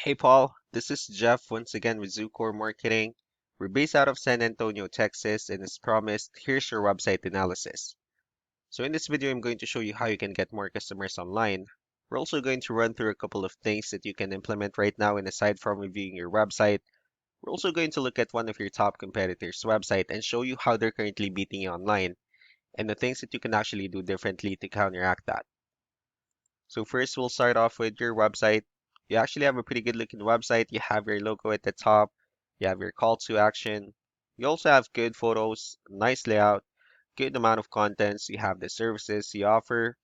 Hey Paul, this is Jeff once again with Zucore Marketing. We're based out of San Antonio, Texas, and as promised, here's your website analysis. So in this video, I'm going to show you how you can get more customers online. We're also going to run through a couple of things that you can implement right now, and aside from reviewing your website, we're also going to look at one of your top competitors' website and show you how they're currently beating you online, and the things that you can actually do differently to counteract that. So first, we'll start off with your website. You actually have a pretty good looking website. You have your logo at the top. You have your call to action. You also have good photos, nice layout, good amount of contents. You have the services you offer.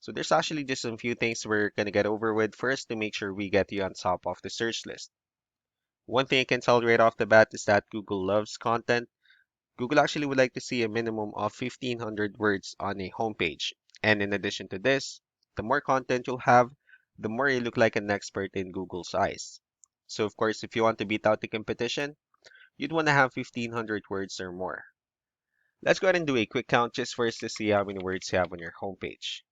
So there's actually just some few things we're gonna get over with first to make sure we get you on top of the search list. One thing I can tell right off the bat is that Google loves content. Google actually would like to see a minimum of 1,500 words on a homepage. And in addition to this, the more content you'll have, the more you look like an expert in Google's eyes. So of course, if you want to beat out the competition, you'd want to have 1,500 words or more. Let's go ahead and do a quick count just first to see how many words you have on your homepage.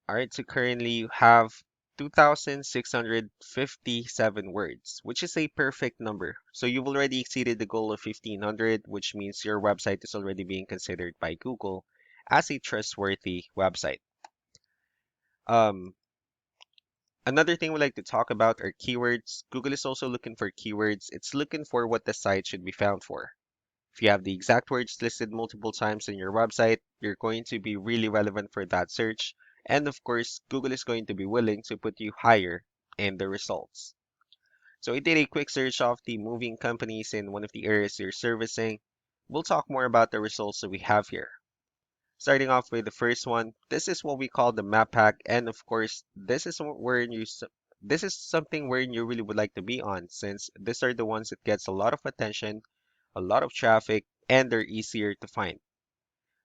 All right, so currently you have 2,657 words, which is a perfect number. So you've already exceeded the goal of 1,500, which means your website is already being considered by Google as a trustworthy website. Um, Another thing we like to talk about are keywords. Google is also looking for keywords. It's looking for what the site should be found for. If you have the exact words listed multiple times in your website, you're going to be really relevant for that search. And of course, Google is going to be willing to put you higher in the results. So I did a quick search of the moving companies in one of the areas you're servicing. We'll talk more about the results that we have here. Starting off with the first one, this is what we call the map pack, and of course, this is something where you really would like to be on, since these are the ones that gets a lot of attention, a lot of traffic, and they're easier to find.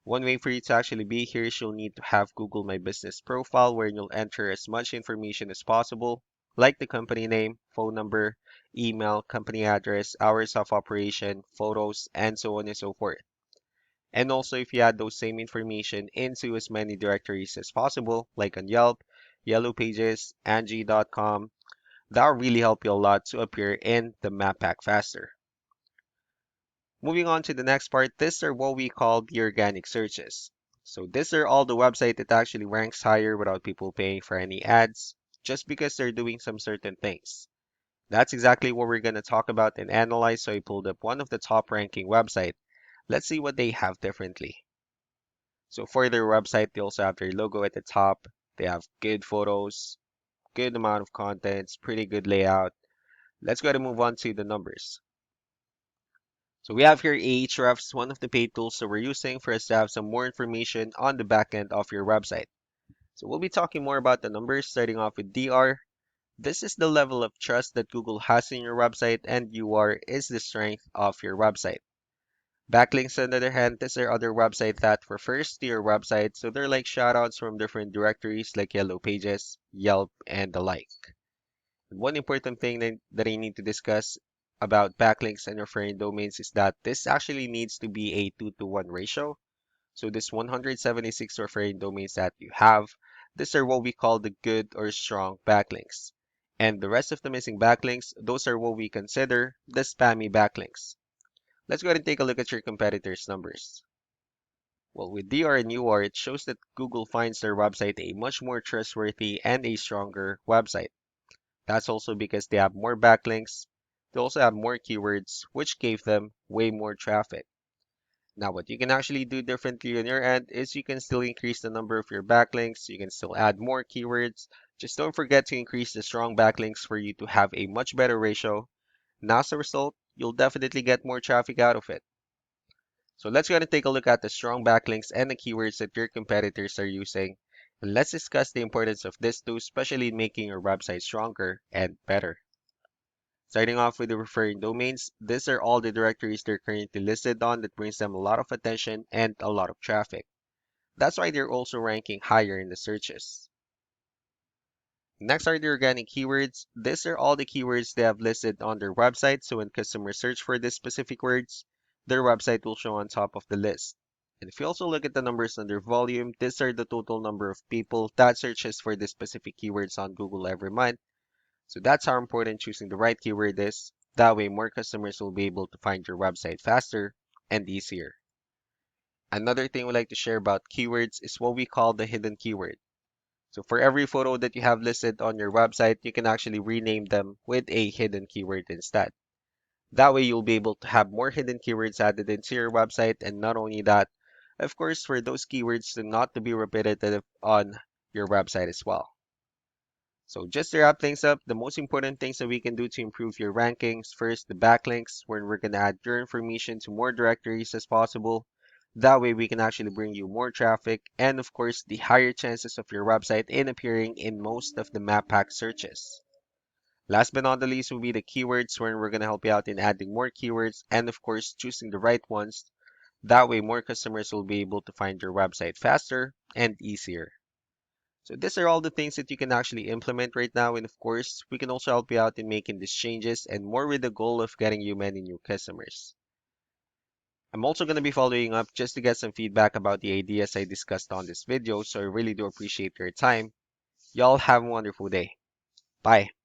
One way for you to actually be here is you'll need to have Google My Business profile where you'll enter as much information as possible, like the company name, phone number, email, company address, hours of operation, photos, and so on and so forth. And also, if you add those same information into as many directories as possible, like on Yelp, Yellow Pages, Angie.com, that'll really help you a lot to appear in the map pack faster. Moving on to the next part, these are what we call the organic searches. So these are all the website that actually ranks higher without people paying for any ads, just because they're doing some certain things. That's exactly what we're going to talk about and analyze. So I pulled up one of the top ranking website. Let's see what they have differently. So for their website, they also have their logo at the top. They have good photos, good amount of contents, pretty good layout. Let's go ahead and move on to the numbers. So we have here Ahrefs, one of the paid tools that we're using for us to have some more information on the back end of your website. So we'll be talking more about the numbers, starting off with DR. This is the level of trust that Google has in your website, and UR is the strength of your website. Backlinks, on the other hand, these are other websites that refers to your website, so they're like shoutouts from different directories like Yellow Pages, Yelp, and the like. One important thing that I need to discuss about backlinks and referring domains is that this actually needs to be a 2-to-1 ratio. So this 176 referring domains that you have, these are what we call the good or strong backlinks. And the rest of the missing backlinks, those are what we consider the spammy backlinks. Let's go ahead and take a look at your competitors' numbers. Well, with DR and UR, it shows that Google finds their website a much more trustworthy and a stronger website. That's also because they have more backlinks. They also have more keywords, which gave them way more traffic. Now, what you can actually do differently on your end is you can still increase the number of your backlinks. You can still add more keywords. Just don't forget to increase the strong backlinks for you to have a much better ratio. And as a result, you'll definitely get more traffic out of it. So let's go ahead and take a look at the strong backlinks and the keywords that your competitors are using. And let's discuss the importance of this too, especially in making your website stronger and better. Starting off with the referring domains, these are all the directories they're currently listed on that brings them a lot of attention and a lot of traffic. That's why they're also ranking higher in the searches. Next are the organic keywords. These are all the keywords they have listed on their website, so when customers search for these specific words, their website will show on top of the list. And if you also look at the numbers under volume, these are the total number of people that searches for the specific keywords on Google every month. So that's how important choosing the right keyword is. That way, more customers will be able to find your website faster and easier. Another thing we like to share about keywords is what we call the hidden keyword. So for every photo that you have listed on your website, you can actually rename them with a hidden keyword instead. That way, you'll be able to have more hidden keywords added into your website. And not only that, of course, for those keywords to not to be repetitive on your website as well. So just to wrap things up, the most important things that we can do to improve your rankings, first, the backlinks, where we're going to add your information to more directories as possible. That way we can actually bring you more traffic and of course the higher chances of your website in appearing in most of the map pack searches. Last but not the least will be the keywords where we're going to help you out in adding more keywords and of course choosing the right ones. That way more customers will be able to find your website faster and easier. So these are all the things that you can actually implement right now. And of course, we can also help you out in making these changes and more with the goal of getting you many new customers. I'm also going to be following up just to get some feedback about the ideas I discussed on this video. So I really do appreciate your time. Y'all have a wonderful day. Bye.